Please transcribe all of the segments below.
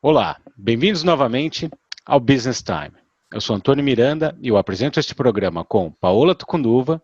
Olá, bem-vindos novamente ao Business Time. Eu sou Antônio Miranda e eu apresento este programa com Paola Tucunduva.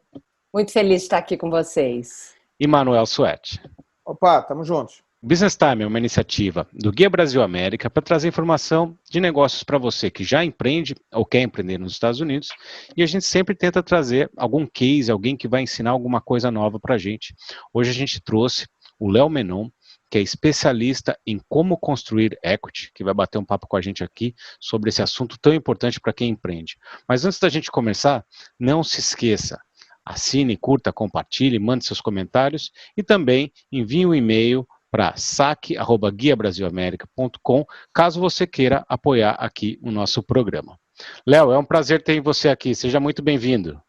Muito feliz de estar aqui com vocês. E Manuel Suete. Opa, tamo juntos. Business Time é uma iniciativa do Guia Brasil América para trazer informação de negócios para você que já empreende ou quer empreender nos Estados Unidos, e a gente sempre tenta trazer algum case, alguém que vai ensinar alguma coisa nova para a gente. Hoje a gente trouxe o Léo Menon, que é especialista em como construir equity, que vai bater um papo com a gente aqui sobre esse assunto tão importante para quem empreende. Mas antes da gente começar, não se esqueça, assine, curta, compartilhe, mande seus comentários e também envie um e-mail para saque@guiabrasilamerica.com, caso você queira apoiar aqui o nosso programa. Léo, é um prazer ter você aqui, seja muito bem-vindo.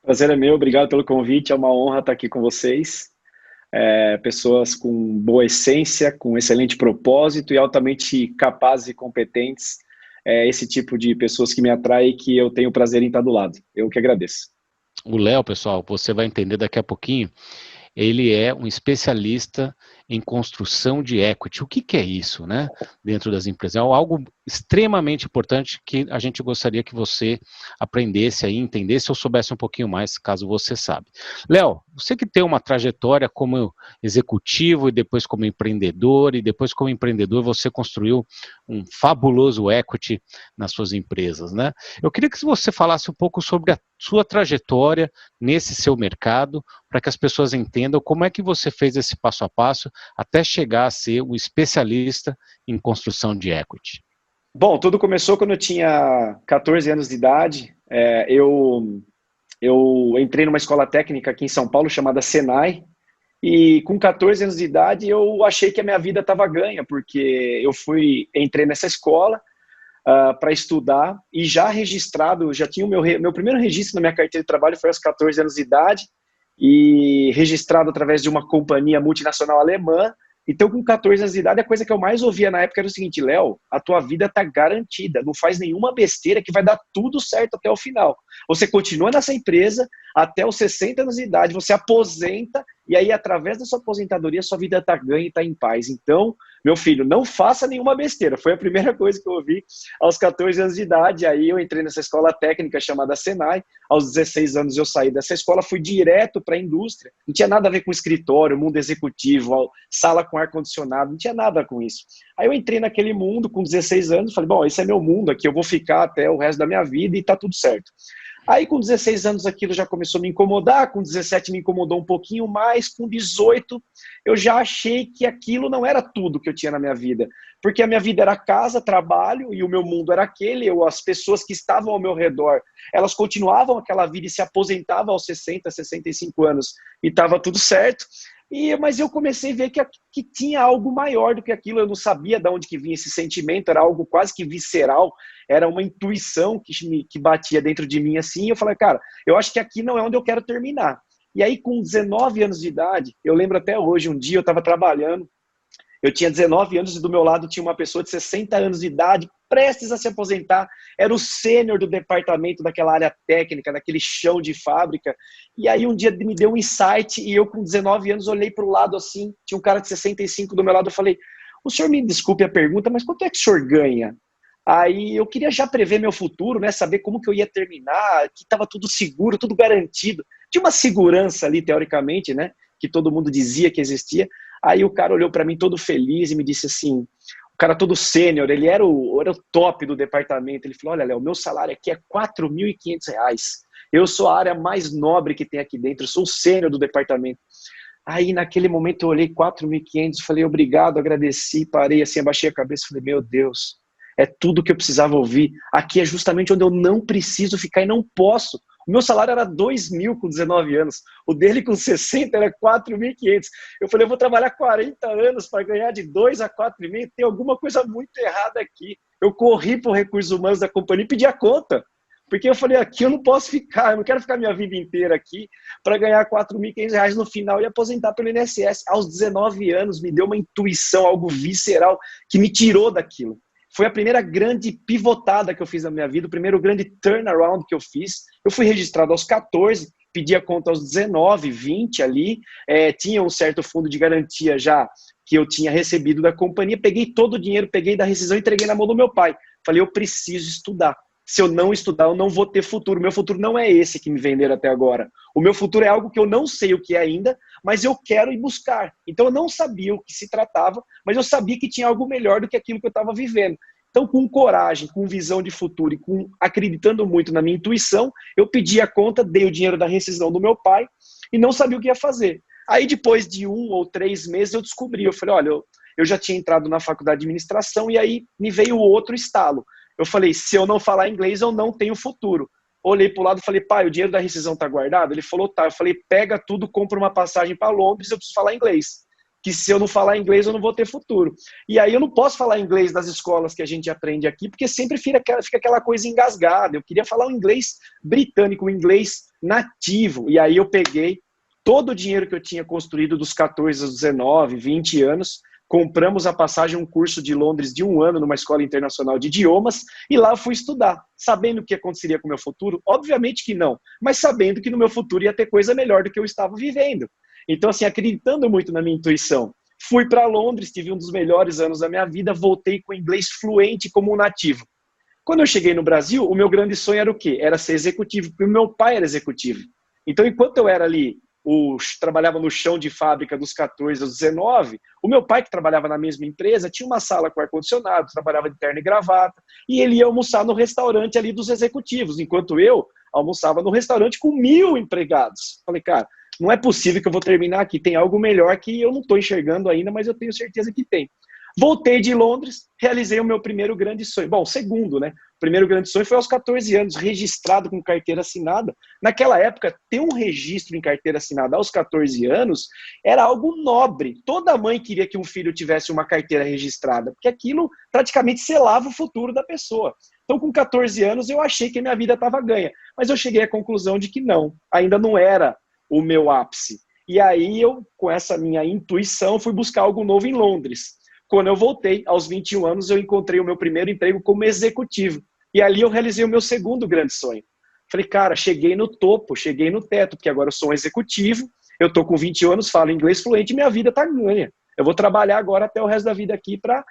Prazer é meu, obrigado pelo convite, é uma honra estar aqui com vocês. Pessoas com boa essência, com excelente propósito e altamente capazes e competentes. Esse tipo de pessoas que me atrai e que eu tenho prazer em estar do lado. Eu que agradeço. O Léo, pessoal, você vai entender daqui a pouquinho, ele é um especialista em construção de equity. O que é isso, né? Dentro das empresas. É algo extremamente importante que a gente gostaria que você aprendesse aí, entendesse ou soubesse um pouquinho mais, caso você sabe. Léo, você que tem uma trajetória como executivo e depois como empreendedor, você construiu um fabuloso equity nas suas empresas, né? Eu queria que você falasse um pouco sobre a sua trajetória nesse seu mercado, para que as pessoas entendam como é que você fez esse passo a passo até chegar a ser um especialista em construção de equity. Bom, tudo começou quando eu tinha 14 anos de idade. Eu entrei numa escola técnica aqui em São Paulo chamada Senai, e com 14 anos de idade eu achei que a minha vida estava ganha, porque entrei nessa escola para estudar e já registrado, já tinha o meu primeiro registro na minha carteira de trabalho foi aos 14 anos de idade, e registrado através de uma companhia multinacional alemã. Então, com 14 anos de idade, a coisa que eu mais ouvia na época era o seguinte: Léo, a tua vida tá garantida, não faz nenhuma besteira que vai dar tudo certo até o final. Você continua nessa empresa até os 60 anos de idade, você aposenta, e aí, através da sua aposentadoria, sua vida tá ganha e tá em paz. Então, meu filho, não faça nenhuma besteira. Foi a primeira coisa que eu ouvi aos 14 anos de idade. Aí eu entrei nessa escola técnica chamada Senai. Aos 16 anos eu saí dessa escola, fui direto para a indústria. Não tinha nada a ver com escritório, mundo executivo, sala com ar-condicionado, não tinha nada com isso. Aí eu entrei naquele mundo com 16 anos, falei, bom, esse é meu mundo aqui, eu vou ficar até o resto da minha vida e tá tudo certo. Aí com 16 anos aquilo já começou a me incomodar, com 17 me incomodou um pouquinho mais, com 18 eu já achei que aquilo não era tudo que eu tinha na minha vida, porque a minha vida era casa, trabalho, e o meu mundo era aquele, as pessoas que estavam ao meu redor, elas continuavam aquela vida e se aposentavam aos 60, 65 anos, e estava tudo certo. Mas eu comecei a ver que tinha algo maior do que aquilo. Eu não sabia de onde que vinha esse sentimento, era algo quase que visceral, era uma intuição que batia dentro de mim assim, e eu falei, cara, eu acho que aqui não é onde eu quero terminar. E aí com 19 anos de idade, eu lembro até hoje, um dia eu estava trabalhando, eu tinha 19 anos e do meu lado tinha uma pessoa de 60 anos de idade, prestes a se aposentar, era o sênior do departamento daquela área técnica, daquele chão de fábrica. E aí um dia me deu um insight e eu com 19 anos olhei para o lado assim, tinha um cara de 65 do meu lado, eu falei, o senhor me desculpe a pergunta, mas quanto é que o senhor ganha? Aí eu queria já prever meu futuro, né, saber como que eu ia terminar, que estava tudo seguro, tudo garantido. Tinha uma segurança ali, teoricamente, né, que todo mundo dizia que existia. Aí o cara olhou para mim todo feliz e me disse assim, o cara todo sênior, ele era o top do departamento, ele falou, olha, Léo, meu salário aqui é R$4.500, eu sou a área mais nobre que tem aqui dentro, eu sou o sênior do departamento. Aí naquele momento eu olhei 4.500, falei, obrigado, agradeci, parei assim, abaixei a cabeça, falei, meu Deus, é tudo que eu precisava ouvir, aqui é justamente onde eu não preciso ficar e não posso. O meu salário era 2.000 com 19 anos, o dele com 60 era 4.500. Eu falei, eu vou trabalhar 40 anos para ganhar de 2 a 4.500, tem alguma coisa muito errada aqui. Eu corri para os recursos humanos da companhia e pedi a conta, porque eu falei, aqui eu não posso ficar, eu não quero ficar minha vida inteira aqui para ganhar R$4.500 no final e aposentar pelo INSS. Aos 19 anos me deu uma intuição, algo visceral, que me tirou daquilo. Foi a primeira grande pivotada que eu fiz na minha vida, o primeiro grande turnaround que eu fiz. Eu fui registrado aos 14, pedi a conta aos 19, 20 ali, tinha um certo fundo de garantia já que eu tinha recebido da companhia, peguei todo o dinheiro, peguei da rescisão e entreguei na mão do meu pai. Falei, eu preciso estudar. Se eu não estudar, eu não vou ter futuro. Meu futuro não é esse que me venderam até agora. O meu futuro é algo que eu não sei o que é ainda, mas eu quero ir buscar. Então eu não sabia o que se tratava, mas eu sabia que tinha algo melhor do que aquilo que eu estava vivendo. Então, com coragem, com visão de futuro e acreditando muito na minha intuição, eu pedi a conta, dei o dinheiro da rescisão do meu pai e não sabia o que ia fazer. Aí, depois de 1 ou 3 meses, eu descobri. Eu falei, olha, eu já tinha entrado na faculdade de administração e aí me veio outro estalo. Eu falei, se eu não falar inglês, eu não tenho futuro. Olhei para o lado e falei, pai, o dinheiro da rescisão está guardado? Ele falou, tá. Eu falei, pega tudo, compra uma passagem para Londres, eu preciso falar inglês. Que se eu não falar inglês, eu não vou ter futuro. E aí eu não posso falar inglês das escolas que a gente aprende aqui, porque sempre fica aquela coisa engasgada. Eu queria falar um inglês britânico, um inglês nativo. E aí eu peguei todo o dinheiro que eu tinha construído dos 14 aos 19, 20 anos, compramos a passagem, um curso de Londres de 1 ano numa escola internacional de idiomas, e lá eu fui estudar, sabendo o que aconteceria com o meu futuro? Obviamente que não, mas sabendo que no meu futuro ia ter coisa melhor do que eu estava vivendo. Então, assim, acreditando muito na minha intuição, fui para Londres, tive um dos melhores anos da minha vida, voltei com inglês fluente como um nativo. Quando eu cheguei no Brasil, o meu grande sonho era o quê? Era ser executivo, porque o meu pai era executivo. Então, enquanto eu era ali, trabalhava no chão de fábrica dos 14 aos 19, o meu pai, que trabalhava na mesma empresa, tinha uma sala com ar-condicionado, trabalhava de terno e gravata, e ele ia almoçar no restaurante ali dos executivos, enquanto eu almoçava no restaurante com 1000 empregados. Falei, cara, não é possível que eu vou terminar aqui, tem algo melhor que eu não estou enxergando ainda, mas eu tenho certeza que tem. Voltei de Londres, realizei o meu primeiro grande sonho. Bom, o segundo, né? O primeiro grande sonho foi aos 14 anos, registrado com carteira assinada. Naquela época, ter um registro em carteira assinada aos 14 anos era algo nobre. Toda mãe queria que um filho tivesse uma carteira registrada, porque aquilo praticamente selava o futuro da pessoa. Então, com 14 anos, eu achei que a minha vida estava ganha. Mas eu cheguei à conclusão de que não, ainda não era o meu ápice. E aí, eu, com essa minha intuição, fui buscar algo novo em Londres. Quando eu voltei, aos 21 anos, eu encontrei o meu primeiro emprego como executivo. E ali eu realizei o meu segundo grande sonho. Falei, cara, cheguei no topo, cheguei no teto, porque agora eu sou um executivo, eu tô com 21 anos, falo inglês fluente e minha vida tá ganha. Eu vou trabalhar agora até o resto da vida aqui para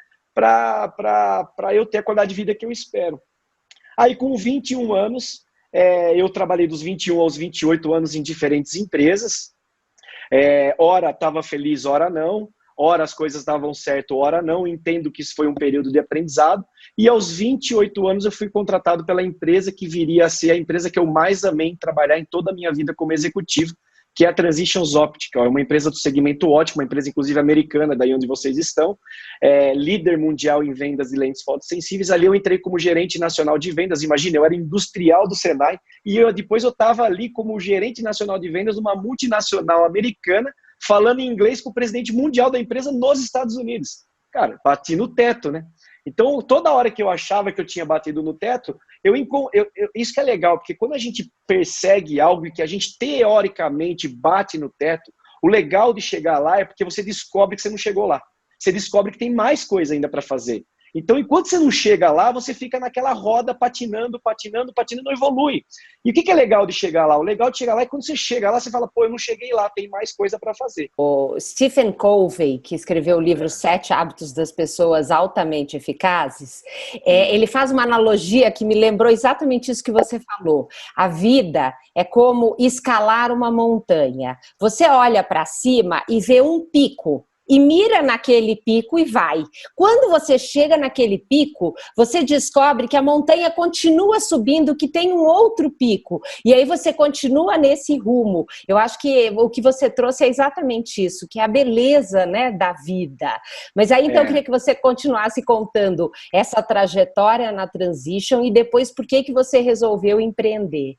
eu ter a qualidade de vida que eu espero. Aí, com 21 anos, eu trabalhei dos 21 aos 28 anos em diferentes empresas. Ora estava feliz, ora não. Ora as coisas davam certo, ora não. Entendo que isso foi um período de aprendizado. E aos 28 anos eu fui contratado pela empresa que viria a ser a empresa que eu mais amei em trabalhar em toda a minha vida como executivo, que é a Transitions Optical. É uma empresa do segmento óptico, uma empresa inclusive americana, daí onde vocês estão, líder mundial em vendas de lentes fotossensíveis. Ali eu entrei como gerente nacional de vendas. Imagina, eu era industrial do Senai e depois eu estava ali como gerente nacional de vendas de uma multinacional americana, falando em inglês com o presidente mundial da empresa nos Estados Unidos. Cara, bati no teto, né? Então, toda hora que eu achava que eu tinha batido no teto, isso que é legal, porque quando a gente persegue algo e que a gente teoricamente bate no teto, o legal de chegar lá é porque você descobre que você não chegou lá. Você descobre que tem mais coisa ainda para fazer. Então, enquanto você não chega lá, você fica naquela roda patinando, não evolui. E o que é legal de chegar lá? O legal de chegar lá é quando você chega lá, você fala, pô, eu não cheguei lá, tem mais coisa para fazer. O Stephen Covey, que escreveu o livro 7 Hábitos das Pessoas Altamente Eficazes, ele faz uma analogia que me lembrou exatamente isso que você falou. A vida é como escalar uma montanha. Você olha para cima e vê um pico, e mira naquele pico e vai. Quando você chega naquele pico, você descobre que a montanha continua subindo, que tem um outro pico. E aí você continua nesse rumo. Eu acho que o que você trouxe é exatamente isso, que é a beleza, né, da vida. Mas aí, então, eu queria que você continuasse contando essa trajetória na Transition e depois por que você resolveu empreender.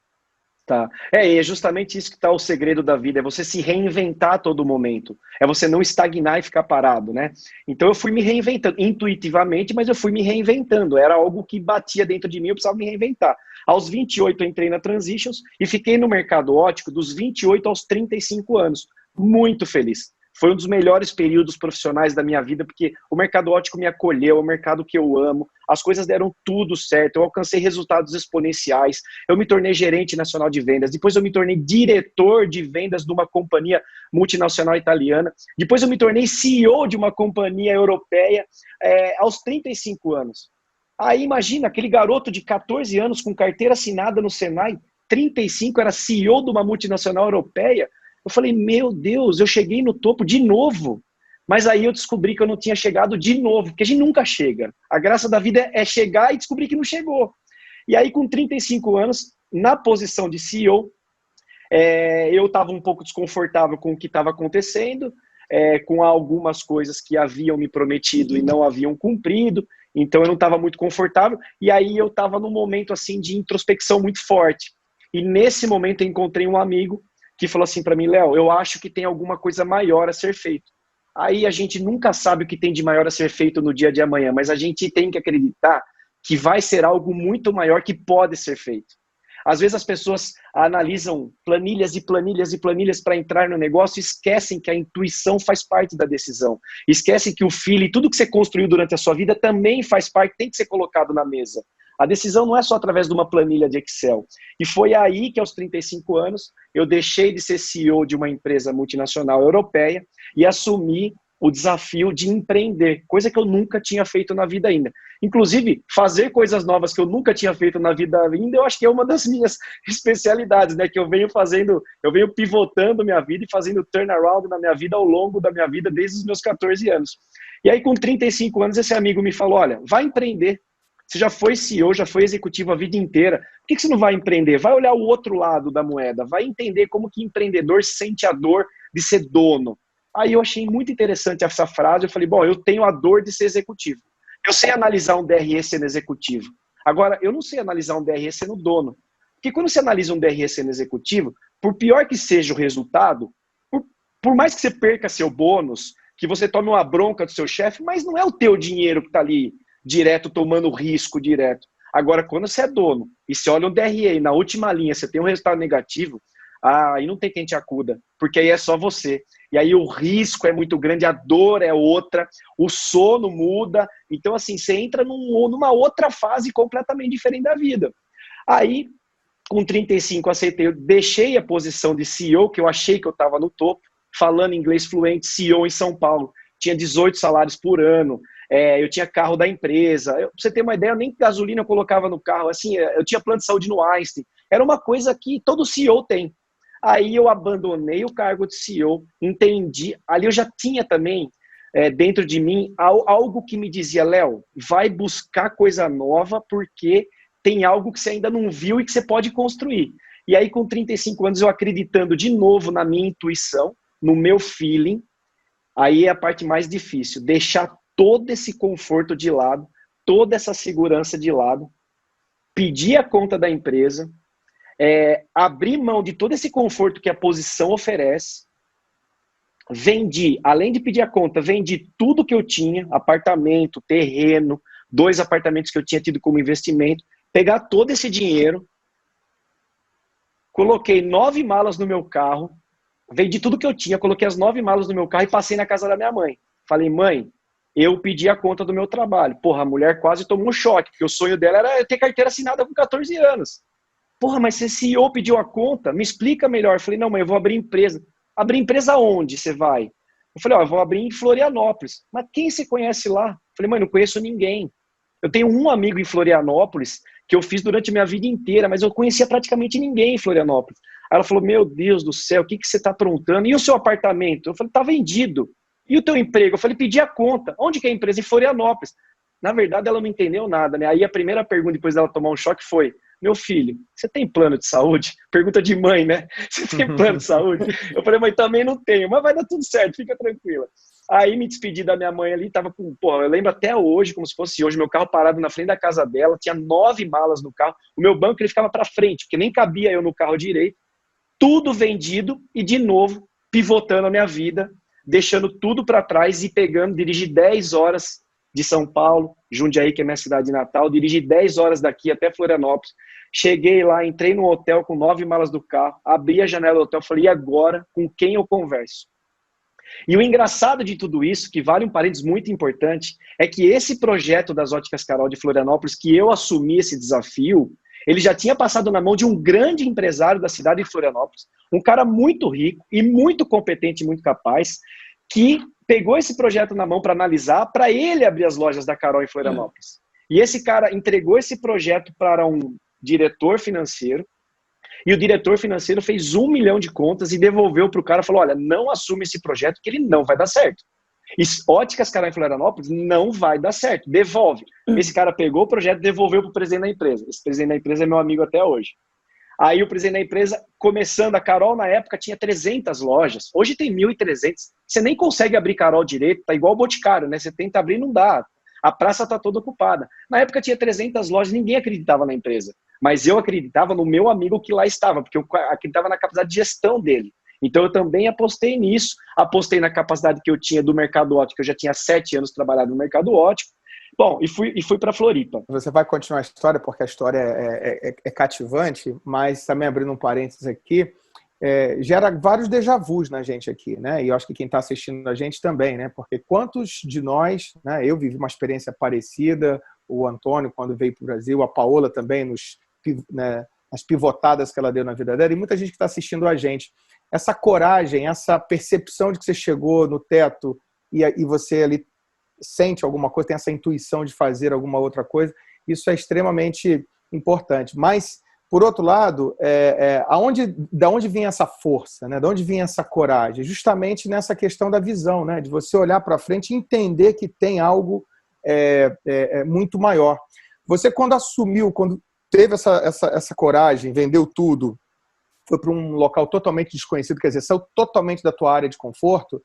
Tá. É justamente isso que está o segredo da vida, é você se reinventar a todo momento, é você não estagnar e ficar parado, né? Então eu fui me reinventando, intuitivamente, mas eu fui me reinventando, era algo que batia dentro de mim, eu precisava me reinventar. Aos 28 eu entrei na Transitions e fiquei no mercado óptico dos 28 aos 35 anos, muito feliz. Foi um dos melhores períodos profissionais da minha vida, porque o mercado óptico me acolheu, é um mercado que eu amo, as coisas deram tudo certo, eu alcancei resultados exponenciais, eu me tornei gerente nacional de vendas, depois eu me tornei diretor de vendas de uma companhia multinacional italiana, depois eu me tornei CEO de uma companhia europeia aos 35 anos. Aí imagina, aquele garoto de 14 anos com carteira assinada no Senai, 35, era CEO de uma multinacional europeia. Eu falei, meu Deus, eu cheguei no topo de novo. Mas aí eu descobri que eu não tinha chegado de novo, porque a gente nunca chega. A graça da vida é chegar e descobrir que não chegou. E aí, com 35 anos, na posição de CEO, eu estava um pouco desconfortável com o que estava acontecendo, com algumas coisas que haviam me prometido e não haviam cumprido, então eu não estava muito confortável, e aí eu estava num momento assim de introspecção muito forte. E nesse momento eu encontrei um amigo que falou assim para mim, Léo, eu acho que tem alguma coisa maior a ser feito. Aí a gente nunca sabe o que tem de maior a ser feito no dia de amanhã, mas a gente tem que acreditar que vai ser algo muito maior que pode ser feito. Às vezes as pessoas analisam planilhas e planilhas e planilhas para entrar no negócio e esquecem que a intuição faz parte da decisão. Esquecem que o feeling, tudo que você construiu durante a sua vida também faz parte, tem que ser colocado na mesa. A decisão não é só através de uma planilha de Excel. E foi aí que, aos 35 anos, eu deixei de ser CEO de uma empresa multinacional europeia e assumi o desafio de empreender, coisa que eu nunca tinha feito na vida ainda. Inclusive, fazer coisas novas que eu nunca tinha feito na vida ainda, eu acho que é uma das minhas especialidades, né? Que eu venho pivotando minha vida e fazendo turnaround na minha vida ao longo da minha vida, desde os meus 14 anos. E aí, com 35 anos, esse amigo me falou, olha, vai empreender. Você já foi CEO, já foi executivo a vida inteira. Por que você não vai empreender? Vai olhar o outro lado da moeda. Vai entender como que empreendedor sente a dor de ser dono. Aí eu achei muito interessante essa frase. Eu falei, bom, eu tenho a dor de ser executivo. Eu sei analisar um DRE sendo executivo. Agora, eu não sei analisar um DRE sendo dono. Porque quando você analisa um DRE sendo executivo, por pior que seja o resultado, por mais que você perca seu bônus, que você tome uma bronca do seu chefe, mas não é o teu dinheiro que está ali direto, tomando risco direto. Agora, quando você é dono e você olha um DRE e na última linha você tem um resultado negativo, aí não tem quem te acuda, porque aí é só você. E aí o risco é muito grande, a dor é outra, o sono muda. Então, assim, você entra numa outra fase completamente diferente da vida. Aí, com 35, aceitei, eu deixei a posição de CEO, que eu achei que eu estava no topo, falando inglês fluente, CEO em São Paulo. Tinha 18 salários por ano. Eu tinha carro da empresa, pra você ter uma ideia, nem gasolina eu colocava no carro, assim, eu tinha plano de saúde no Einstein, era uma coisa que todo CEO tem. Aí eu abandonei o cargo de CEO, entendi, ali eu já tinha também dentro de mim algo que me dizia, Léo, vai buscar coisa nova porque tem algo que você ainda não viu e que você pode construir. E aí com 35 anos eu acreditando de novo na minha intuição, no meu feeling, aí é a parte mais difícil, deixar todo esse conforto de lado, toda essa segurança de lado, pedir a conta da empresa, abrir mão de todo esse conforto que a posição oferece, vendi, além de pedir a conta, vendi tudo que eu tinha, apartamento, terreno, 2 apartamentos que eu tinha tido como investimento, pegar todo esse dinheiro, coloquei 9 malas no meu carro, vendi tudo que eu tinha, coloquei as 9 malas no meu carro e passei na casa da minha mãe. Falei, mãe, eu pedi a conta do meu trabalho. Porra, a mulher quase tomou um choque, porque o sonho dela era ter carteira assinada com 14 anos. Porra, mas se CEO pediu a conta, me explica melhor. Eu falei, não, mãe, eu vou abrir empresa. Abrir empresa onde você vai? Eu falei, eu vou abrir em Florianópolis. Mas quem você conhece lá? Eu falei, mãe, não conheço ninguém. Eu tenho um amigo em Florianópolis que eu fiz durante a minha vida inteira, mas eu conhecia praticamente ninguém em Florianópolis. Aí ela falou, meu Deus do céu, o que você está aprontando? E o seu apartamento? Eu falei, está vendido. E o teu emprego? Eu falei, pedi a conta. Onde que é a empresa? Em Florianópolis. Na verdade, ela não entendeu nada, né? Aí a primeira pergunta, depois dela tomar um choque, foi, meu filho, você tem plano de saúde? Pergunta de mãe, né? Você tem plano de saúde? Eu falei, mãe, também não tenho, mas vai dar tudo certo, fica tranquila. Aí me despedi da minha mãe ali, tava com, eu lembro até hoje, como se fosse hoje, meu carro parado na frente da casa dela, tinha 9 malas no carro, o meu banco ele ficava para frente, porque nem cabia eu no carro direito, tudo vendido e de novo pivotando a minha vida, deixando tudo para trás e dirigi 10 horas de São Paulo, Jundiaí, que é minha cidade natal, dirigi 10 horas daqui até Florianópolis, cheguei lá, entrei no hotel com 9 malas do carro, abri a janela do hotel, falei, e agora, com quem eu converso? E o engraçado de tudo isso, que vale um parênteses muito importante, é que esse projeto das Óticas Carol de Florianópolis, que eu assumi esse desafio, ele já tinha passado na mão de um grande empresário da cidade de Florianópolis, um cara muito rico e muito competente e muito capaz, que pegou esse projeto na mão para analisar, para ele abrir as lojas da Carol em Florianópolis. E esse cara entregou esse projeto para um diretor financeiro, e o diretor financeiro fez 1 milhão de contas e devolveu para o cara, falou, olha, não assume esse projeto que ele não vai dar certo. E Óticas Carol em Florianópolis não vai dar certo, devolve. Esse cara pegou o projeto e devolveu para o presidente da empresa. Esse presidente da empresa é meu amigo até hoje. Aí o presidente da empresa, começando, a Carol na época tinha 300 lojas, hoje tem 1.300. Você nem consegue abrir Carol direito, tá igual o Boticário, né? Você tenta abrir, não dá. A praça tá toda ocupada. Na época tinha 300 lojas, ninguém acreditava na empresa. Mas eu acreditava no meu amigo que lá estava, porque eu acreditava na capacidade de gestão dele. Então eu também apostei nisso, apostei na capacidade que eu tinha do mercado óptico, eu já tinha 7 anos trabalhado no mercado óptico. Bom, e fui para Floripa. Você vai continuar a história, porque a história é cativante, mas também abrindo um parênteses aqui, gera vários déjà vus na gente aqui, né? E eu acho que quem está assistindo a gente também, né? Porque quantos de nós, né? Eu vivi uma experiência parecida, o Antônio quando veio para o Brasil, a Paola também, nas pivotadas que ela deu na vida dela, e muita gente que está assistindo a gente. Essa coragem, essa percepção de que você chegou no teto e você ali sente alguma coisa, tem essa intuição de fazer alguma outra coisa, isso é extremamente importante. Mas, por outro lado, da onde vinha essa força, né? De onde vinha essa coragem? Justamente nessa questão da visão, né? De você olhar para frente e entender que tem algo muito maior. Você, quando assumiu, quando teve essa coragem, vendeu tudo, foi para um local totalmente desconhecido, quer dizer, saiu totalmente da tua área de conforto,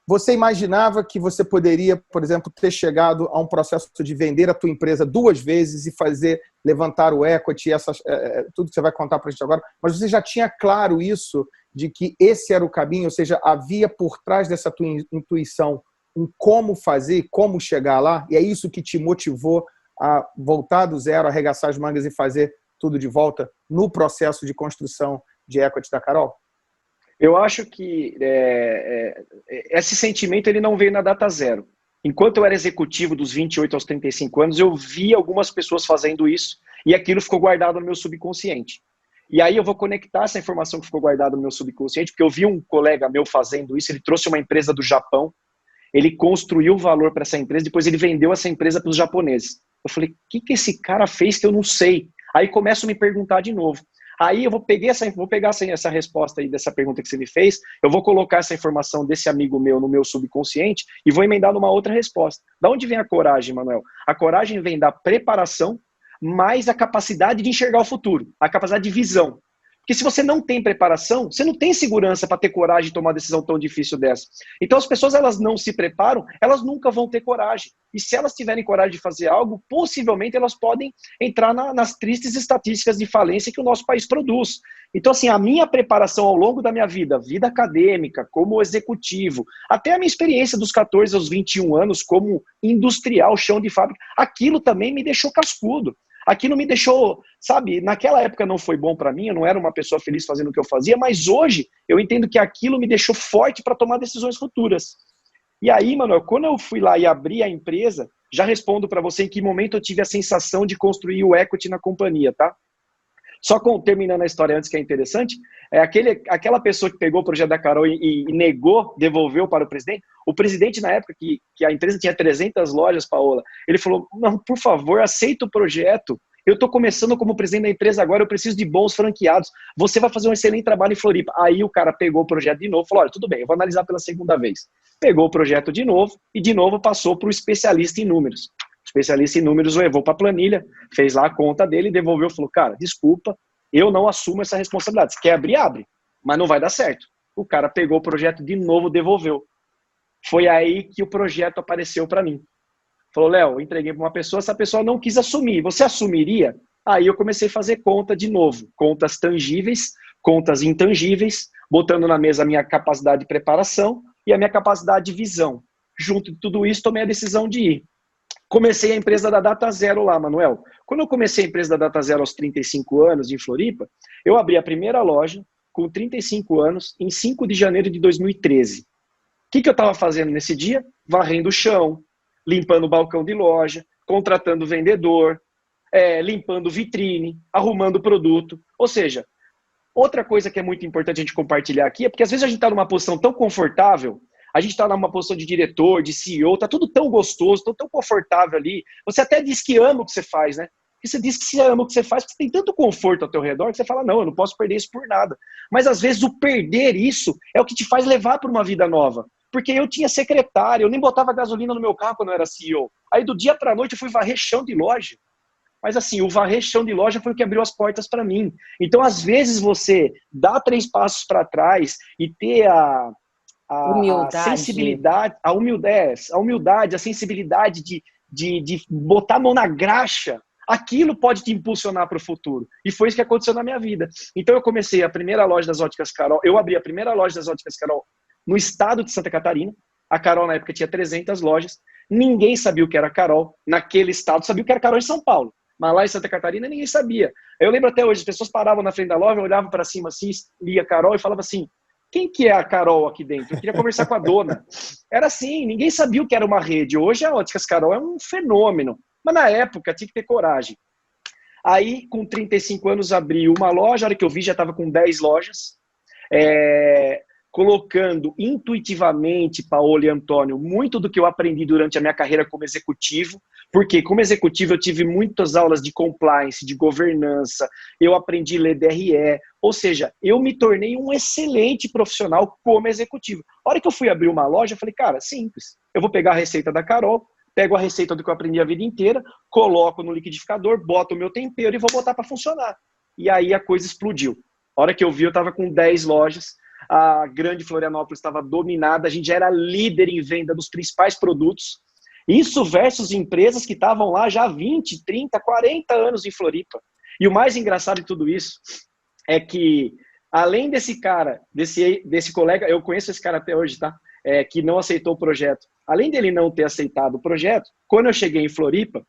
você imaginava que você poderia, por exemplo, ter chegado a um processo de vender a tua empresa 2 vezes e levantar o equity, tudo que você vai contar para a gente agora, mas você já tinha claro isso, de que esse era o caminho, ou seja, havia por trás dessa tua intuição um como fazer, como chegar lá, e é isso que te motivou a voltar do zero, arregaçar as mangas e fazer tudo de volta no processo de construção de equity da Carol? Eu acho que esse sentimento ele não veio na data zero. Enquanto eu era executivo dos 28 aos 35 anos, eu vi algumas pessoas fazendo isso e aquilo ficou guardado no meu subconsciente. E aí eu vou conectar essa informação que ficou guardada no meu subconsciente, porque eu vi um colega meu fazendo isso, ele trouxe uma empresa do Japão, ele construiu o valor para essa empresa, depois ele vendeu essa empresa para os japoneses. Eu falei, o que esse cara fez que eu não sei? Aí começo a me perguntar de novo. Aí eu vou pegar essa resposta aí dessa pergunta que você me fez, eu vou colocar essa informação desse amigo meu no meu subconsciente e vou emendar numa outra resposta. Da onde vem a coragem, Manuel? A coragem vem da preparação mais a capacidade de enxergar o futuro, a capacidade de visão. Porque se você não tem preparação, você não tem segurança para ter coragem de tomar uma decisão tão difícil dessa. Então as pessoas, elas não se preparam, elas nunca vão ter coragem. E se elas tiverem coragem de fazer algo, possivelmente elas podem entrar nas tristes estatísticas de falência que o nosso país produz. Então, assim, a minha preparação ao longo da minha vida acadêmica, como executivo, até a minha experiência dos 14 aos 21 anos como industrial, chão de fábrica, aquilo também me deixou cascudo. Aquilo me deixou, sabe, naquela época não foi bom para mim, eu não era uma pessoa feliz fazendo o que eu fazia, mas hoje eu entendo que aquilo me deixou forte para tomar decisões futuras. E aí, Manuel, quando eu fui lá e abri a empresa, já respondo para você em que momento eu tive a sensação de construir o equity na companhia, tá? Só terminando a história antes, que é interessante, aquela pessoa que pegou o projeto da Carol e negou, devolveu para o presidente na época que a empresa tinha 300 lojas, Paola, ele falou, não, por favor, aceita o projeto, eu estou começando como presidente da empresa agora, eu preciso de bons franqueados, você vai fazer um excelente trabalho em Floripa. Aí o cara pegou o projeto de novo, falou, olha, tudo bem, eu vou analisar pela segunda vez. Pegou o projeto de novo e de novo passou para o especialista em números. O especialista em números levou para a planilha, fez lá a conta dele, devolveu, falou, cara, desculpa, eu não assumo essa responsabilidade. Se quer abrir, abre, mas não vai dar certo. O cara pegou o projeto de novo, devolveu. Foi aí que o projeto apareceu para mim. Falou, Léo, eu entreguei para uma pessoa, essa pessoa não quis assumir. Você assumiria? Aí eu comecei a fazer conta de novo. Contas tangíveis, contas intangíveis, botando na mesa a minha capacidade de preparação e a minha capacidade de visão. Junto de tudo isso, tomei a decisão de ir. Comecei a empresa da Data Zero lá, Manuel. Quando eu comecei a empresa da Data Zero aos 35 anos, em Floripa, eu abri a primeira loja com 35 anos, em 5 de janeiro de 2013. que eu estava fazendo nesse dia? Varrendo o chão, limpando o balcão de loja, contratando vendedor, limpando vitrine, arrumando produto. Ou seja, outra coisa que é muito importante a gente compartilhar aqui é porque às vezes a gente está numa posição tão confortável, a gente está numa posição de diretor, de CEO, está tudo tão gostoso, tão confortável ali. Você até diz que ama o que você faz, né? Porque você diz que você ama o que você faz, porque você tem tanto conforto ao teu redor que você fala, não, eu não posso perder isso por nada. Mas às vezes o perder isso é o que te faz levar para uma vida nova. Porque eu tinha secretária, eu nem botava gasolina no meu carro quando eu era CEO. Aí do dia para a noite eu fui varrer chão de loja. Mas assim, o varrer chão de loja foi o que abriu as portas para mim. Então, às vezes, você dá 3 passos para trás e ter a sensibilidade, a humildade, a sensibilidade de botar a mão na graxa, aquilo pode te impulsionar para o futuro. E foi isso que aconteceu na minha vida. Então, eu comecei a primeira loja das Óticas Carol, eu abri a primeira loja das Óticas Carol no estado de Santa Catarina. A Carol, na época, tinha 300 lojas. Ninguém sabia o que era Carol naquele estado, sabia o que era Carol em São Paulo. Mas lá em Santa Catarina ninguém sabia. Eu lembro até hoje, as pessoas paravam na frente da loja, olhavam para cima assim, lia a Carol e falavam assim, quem que é a Carol aqui dentro? Eu queria conversar com a dona. Era assim, ninguém sabia o que era uma rede. Hoje a Óticas Carol é um fenômeno. Mas na época tinha que ter coragem. Aí, com 35 anos, abri uma loja. A hora que eu vi, já estava com 10 lojas. Colocando intuitivamente, Paola e Antônio, muito do que eu aprendi durante a minha carreira como executivo, porque como executivo eu tive muitas aulas de compliance, de governança, eu aprendi a ler DRE, ou seja, eu me tornei um excelente profissional como executivo. A hora que eu fui abrir uma loja, eu falei, cara, simples, eu vou pegar a receita da Carol, pego a receita do que eu aprendi a vida inteira, coloco no liquidificador, boto o meu tempero e vou botar para funcionar. E aí a coisa explodiu. A hora que eu vi, eu estava com 10 lojas, a grande Florianópolis estava dominada, a gente já era líder em venda dos principais produtos. Isso versus empresas que estavam lá já há 20, 30, 40 anos em Floripa. E o mais engraçado de tudo isso é que, além desse cara, desse colega, eu conheço esse cara até hoje, tá? Que não aceitou o projeto. Além dele não ter aceitado o projeto, quando eu cheguei em Floripa,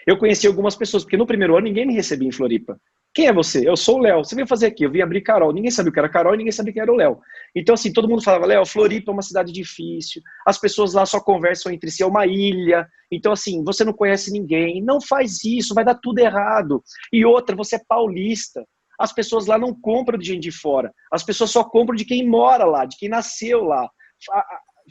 eu conheci algumas pessoas, porque no primeiro ano ninguém me recebia em Floripa. Quem é você? Eu sou o Léo. Você veio fazer aqui? Eu vim abrir Carol. Ninguém sabia o que era Carol e ninguém sabia quem era o Léo. Então, assim, todo mundo falava, Léo, Floripa é uma cidade difícil, as pessoas lá só conversam entre si, é uma ilha. Então, assim, você não conhece ninguém. Não faz isso, vai dar tudo errado. E outra, você é paulista. As pessoas lá não compram de gente de fora. As pessoas só compram de quem mora lá, de quem nasceu lá.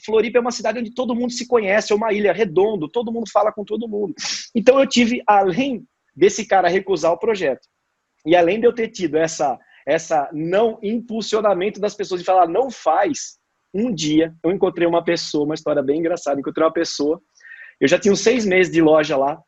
Floripa é uma cidade onde todo mundo se conhece, é uma ilha Redondo, todo mundo fala com todo mundo. Então, eu tive, além desse cara recusar o projeto, e além de eu ter tido essa não impulsionamento das pessoas de falar não faz, um dia eu encontrei uma pessoa, uma história bem engraçada, encontrei uma pessoa, eu já tinha uns 6 meses de loja lá,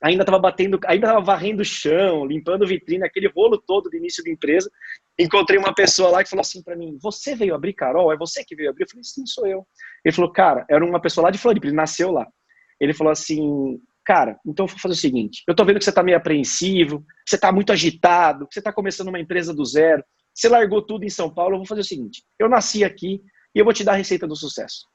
ainda estava varrendo o chão, limpando vitrine, aquele rolo todo do início da empresa, encontrei uma pessoa lá que falou assim para mim, você veio abrir, Carol? É você que veio abrir? Eu falei, sim, sou eu. Ele falou, cara, era uma pessoa lá de Floripa, ele nasceu lá. Ele falou assim, cara, então eu vou fazer o seguinte, eu tô vendo que você tá meio apreensivo, você tá muito agitado, você tá começando uma empresa do zero, você largou tudo em São Paulo, eu vou fazer o seguinte, eu nasci aqui e eu vou te dar a receita do sucesso.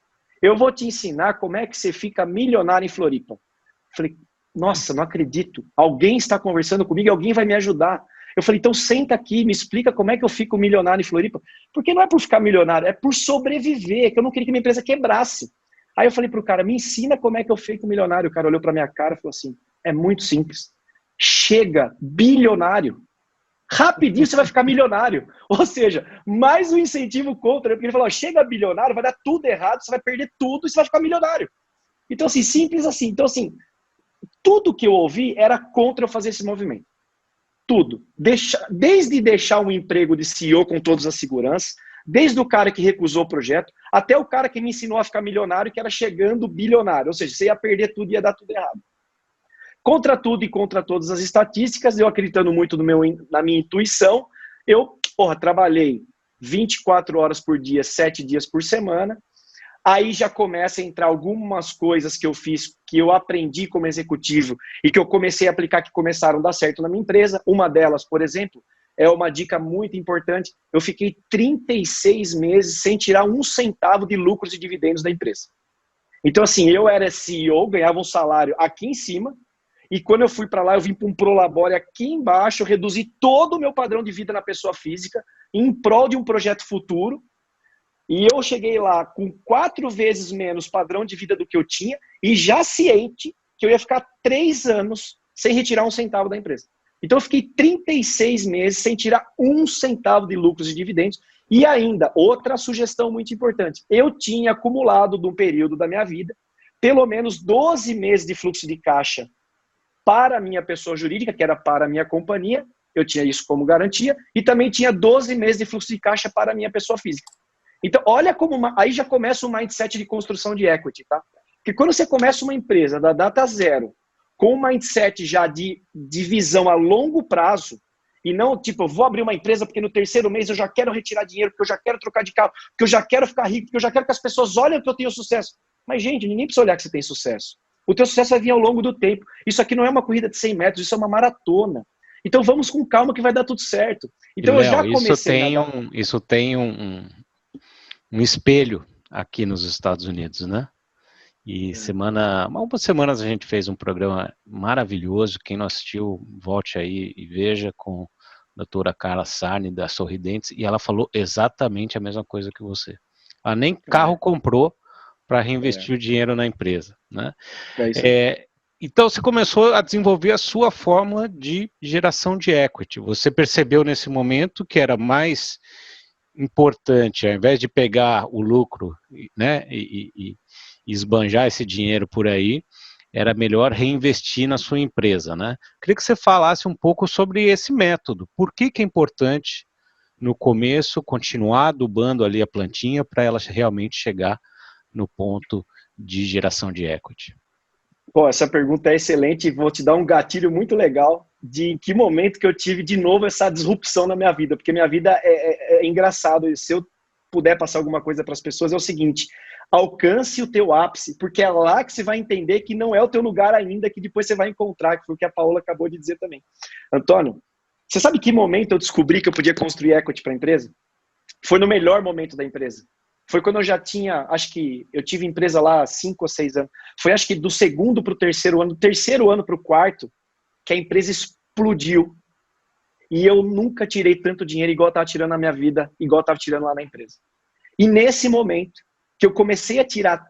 Eu vou te ensinar como é que você fica milionário em Floripa. Eu falei, nossa, não acredito, alguém está conversando comigo e alguém vai me ajudar. Eu falei, então senta aqui, me explica como é que eu fico milionário em Floripa. Porque não é por ficar milionário, é por sobreviver, que eu não queria que minha empresa quebrasse. Aí eu falei pro cara, me ensina como é que eu fico milionário. O cara olhou pra minha cara e falou assim, é muito simples. Chega bilionário. Rapidinho você vai ficar milionário. Ou seja, mais um incentivo contra. Porque ele falou, chega bilionário, vai dar tudo errado, você vai perder tudo e você vai ficar milionário. Então assim, simples assim. Então assim, tudo que eu ouvi era contra eu fazer esse movimento. Tudo. Desde deixar um emprego de CEO com todas as seguranças, desde o cara que recusou o projeto, até o cara que me ensinou a ficar milionário, que era chegando bilionário. Ou seja, você ia perder tudo e ia dar tudo errado. Contra tudo e contra todas as estatísticas, eu acreditando muito na minha intuição, eu trabalhei 24 horas por dia, 7 dias por semana. Aí já começa a entrar algumas coisas que eu fiz, que eu aprendi como executivo e que eu comecei a aplicar, que começaram a dar certo na minha empresa. Uma delas, por exemplo, é uma dica muito importante. Eu fiquei 36 meses sem tirar 1 centavo de lucros e dividendos da empresa. Então, assim, eu era CEO, ganhava um salário aqui em cima, e quando eu fui para lá, eu vim para um Prolabore aqui embaixo, eu reduzi todo o meu padrão de vida na pessoa física, em prol de um projeto futuro. E eu cheguei lá com 4 vezes menos padrão de vida do que eu tinha e já ciente que eu ia ficar 3 anos sem retirar um centavo da empresa. Então eu fiquei 36 meses sem tirar um centavo de lucros e dividendos. E ainda, outra sugestão muito importante, eu tinha acumulado de um período da minha vida pelo menos 12 meses de fluxo de caixa para a minha pessoa jurídica, que era para a minha companhia, eu tinha isso como garantia, e também tinha 12 meses de fluxo de caixa para a minha pessoa física. Então, olha como aí já começa o mindset de construção de equity, tá? Porque quando você começa uma empresa da data zero, com um mindset já de visão a longo prazo, e não, tipo, eu vou abrir uma empresa porque no 3º mês eu já quero retirar dinheiro, porque eu já quero trocar de carro, porque eu já quero ficar rico, porque eu já quero que as pessoas olhem que eu tenho sucesso. Mas, gente, ninguém precisa olhar que você tem sucesso. O teu sucesso vai vir ao longo do tempo. Isso aqui não é uma corrida de 100 metros, isso é uma maratona. Então vamos com calma que vai dar tudo certo. Então Léo, eu já comecei isso tem um espelho aqui nos Estados Unidos, né? E algumas semanas a gente fez um programa maravilhoso. Quem não assistiu, volte aí e veja, com a doutora Carla Sarni, da Sorridentes, e ela falou exatamente a mesma coisa que você. Ela nem carro comprou para reinvestir o dinheiro na empresa, né? Então você começou a desenvolver a sua fórmula de geração de equity. Você percebeu nesse momento que era mais importante, ao invés de pegar o lucro, né, e esbanjar esse dinheiro por aí, era melhor reinvestir na sua empresa, né? Queria que você falasse um pouco sobre esse método. Por que é importante, no começo, continuar adubando ali a plantinha para ela realmente chegar no ponto de geração de equity? Pô, essa pergunta é excelente e vou te dar um gatilho muito legal de em que momento que eu tive de novo essa disrupção na minha vida, porque minha vida é engraçado, e se eu puder passar alguma coisa para as pessoas é o seguinte: alcance o teu ápice, porque é lá que você vai entender que não é o teu lugar ainda, que depois você vai encontrar, que foi o que a Paola acabou de dizer também. Antônio, você sabe que momento eu descobri que eu podia construir equity para a empresa? Foi no melhor momento da empresa. Foi quando eu já tinha, acho que eu tive empresa lá há 5 ou 6 anos. Foi acho que do 2º para o 3º ano, do 3º ano para o 4º, que a empresa explodiu. E eu nunca tirei tanto dinheiro igual eu estava tirando na minha vida, igual eu estava tirando lá na empresa. E nesse momento que eu comecei a tirar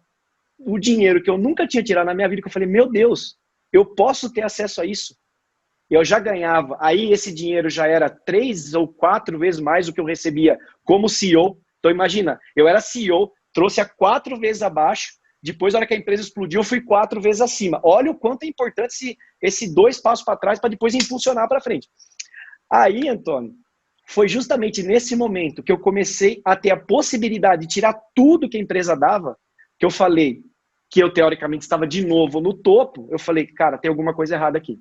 o dinheiro que eu nunca tinha tirado na minha vida, que eu falei, meu Deus, eu posso ter acesso a isso. Eu já ganhava, aí esse dinheiro já era 3 ou 4 vezes mais do que eu recebia como CEO. Então imagina, eu era CEO, trouxe a 4 vezes abaixo, depois na hora que a empresa explodiu eu fui 4 vezes acima. Olha o quanto é importante esse 2 passos para trás para depois impulsionar para frente. Aí, Antônio, foi justamente nesse momento que eu comecei a ter a possibilidade de tirar tudo que a empresa dava, que eu falei que eu teoricamente estava de novo no topo. Eu falei, cara, tem alguma coisa errada aqui.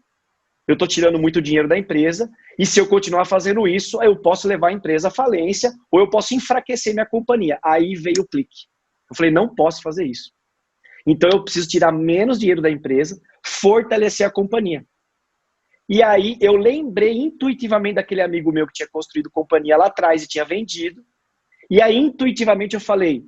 Eu estou tirando muito dinheiro da empresa, e se eu continuar fazendo isso, eu posso levar a empresa à falência, ou eu posso enfraquecer minha companhia. Aí veio o clique. Eu falei, não posso fazer isso. Então eu preciso tirar menos dinheiro da empresa, fortalecer a companhia. E aí eu lembrei intuitivamente daquele amigo meu que tinha construído companhia lá atrás e tinha vendido. E aí intuitivamente eu falei,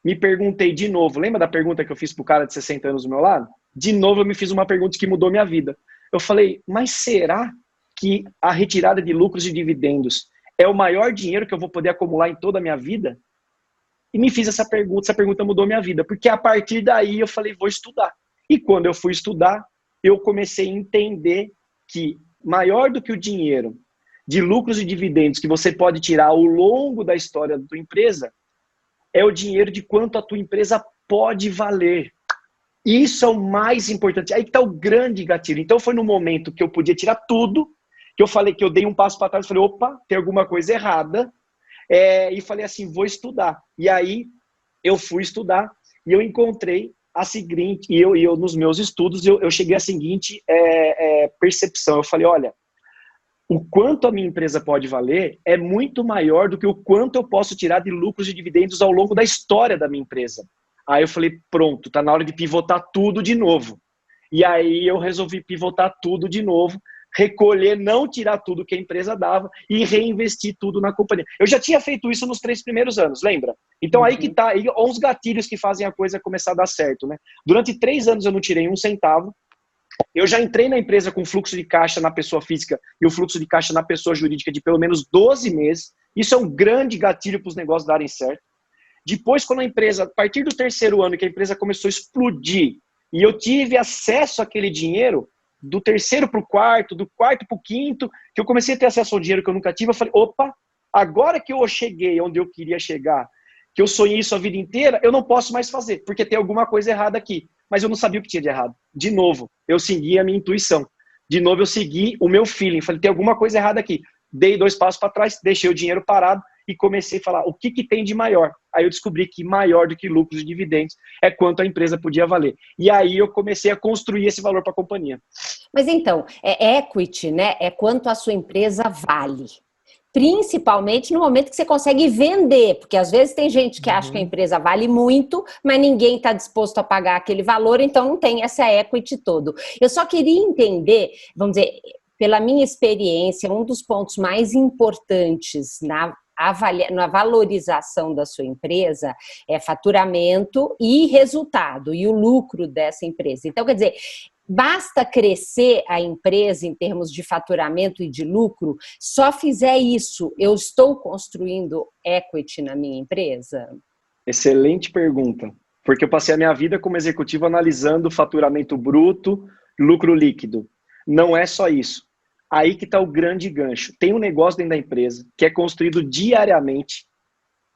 me perguntei de novo, lembra da pergunta que eu fiz pro cara de 60 anos do meu lado? De novo eu me fiz uma pergunta que mudou minha vida. Eu falei, mas será que a retirada de lucros e dividendos é o maior dinheiro que eu vou poder acumular em toda a minha vida? E me fiz essa pergunta mudou minha vida, porque a partir daí eu falei, vou estudar. E quando eu fui estudar, eu comecei a entender que maior do que o dinheiro de lucros e dividendos que você pode tirar ao longo da história da tua empresa, é o dinheiro de quanto a tua empresa pode valer. Isso é o mais importante. Aí que está o grande gatilho. Então foi no momento que eu podia tirar tudo, que eu falei que eu dei um passo para trás, falei, opa, tem alguma coisa errada, e falei assim, vou estudar. E aí eu fui estudar e eu encontrei a seguinte, e eu nos meus estudos, eu cheguei à seguinte percepção. Eu falei, olha, o quanto a minha empresa pode valer é muito maior do que o quanto eu posso tirar de lucros e dividendos ao longo da história da minha empresa. Aí eu falei, pronto, tá na hora de pivotar tudo de novo. E aí eu resolvi pivotar tudo de novo, recolher, não tirar tudo que a empresa dava e reinvestir tudo na companhia. Eu já tinha feito isso nos 3 primeiros anos, lembra? Então aí que tá, aí uns gatilhos que fazem a coisa começar a dar certo, né? Durante 3 anos eu não tirei um centavo. Eu já entrei na empresa com fluxo de caixa na pessoa física e o fluxo de caixa na pessoa jurídica de pelo menos 12 meses. Isso é um grande gatilho para os negócios darem certo. Depois, quando a partir do terceiro ano que a empresa começou a explodir, e eu tive acesso àquele dinheiro, do terceiro para o quarto, do quarto para o quinto, que eu comecei a ter acesso ao dinheiro que eu nunca tive, eu falei, opa, agora que eu cheguei onde eu queria chegar, que eu sonhei isso a vida inteira, eu não posso mais fazer, porque tem alguma coisa errada aqui. Mas eu não sabia o que tinha de errado. De novo, eu segui a minha intuição. De novo, eu segui o meu feeling. Falei, tem alguma coisa errada aqui. Dei 2 passos para trás, deixei o dinheiro parado e comecei a falar, o que tem de maior? Aí eu descobri que maior do que lucros e dividendos é quanto a empresa podia valer. E aí eu comecei a construir esse valor para a companhia. Mas então, equity, né? É quanto a sua empresa vale. Principalmente no momento que você consegue vender, porque às vezes tem gente que acha que a empresa vale muito, mas ninguém está disposto a pagar aquele valor, então não tem essa equity todo. Eu só queria entender, vamos dizer, pela minha experiência, um dos pontos mais importantes na valorização da sua empresa é faturamento e resultado, e o lucro dessa empresa. Então, quer dizer, basta crescer a empresa em termos de faturamento e de lucro, só fizer isso, eu estou construindo equity na minha empresa? Excelente pergunta, porque eu passei a minha vida como executivo analisando faturamento bruto, lucro líquido. Não é só isso. Aí que está o grande gancho. Tem um negócio dentro da empresa que é construído diariamente,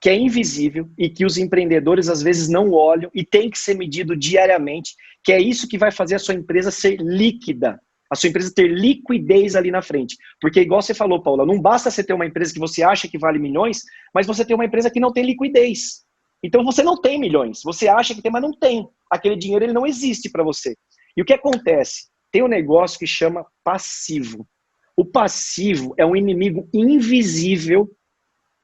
que é invisível e que os empreendedores às vezes não olham e tem que ser medido diariamente, que é isso que vai fazer a sua empresa ser líquida, a sua empresa ter liquidez ali na frente. Porque igual você falou, Paula, não basta você ter uma empresa que você acha que vale milhões, mas você tem uma empresa que não tem liquidez. Então você não tem milhões, você acha que tem, mas não tem. Aquele dinheiro ele não existe para você. E o que acontece? Tem um negócio que chama passivo. O passivo é um inimigo invisível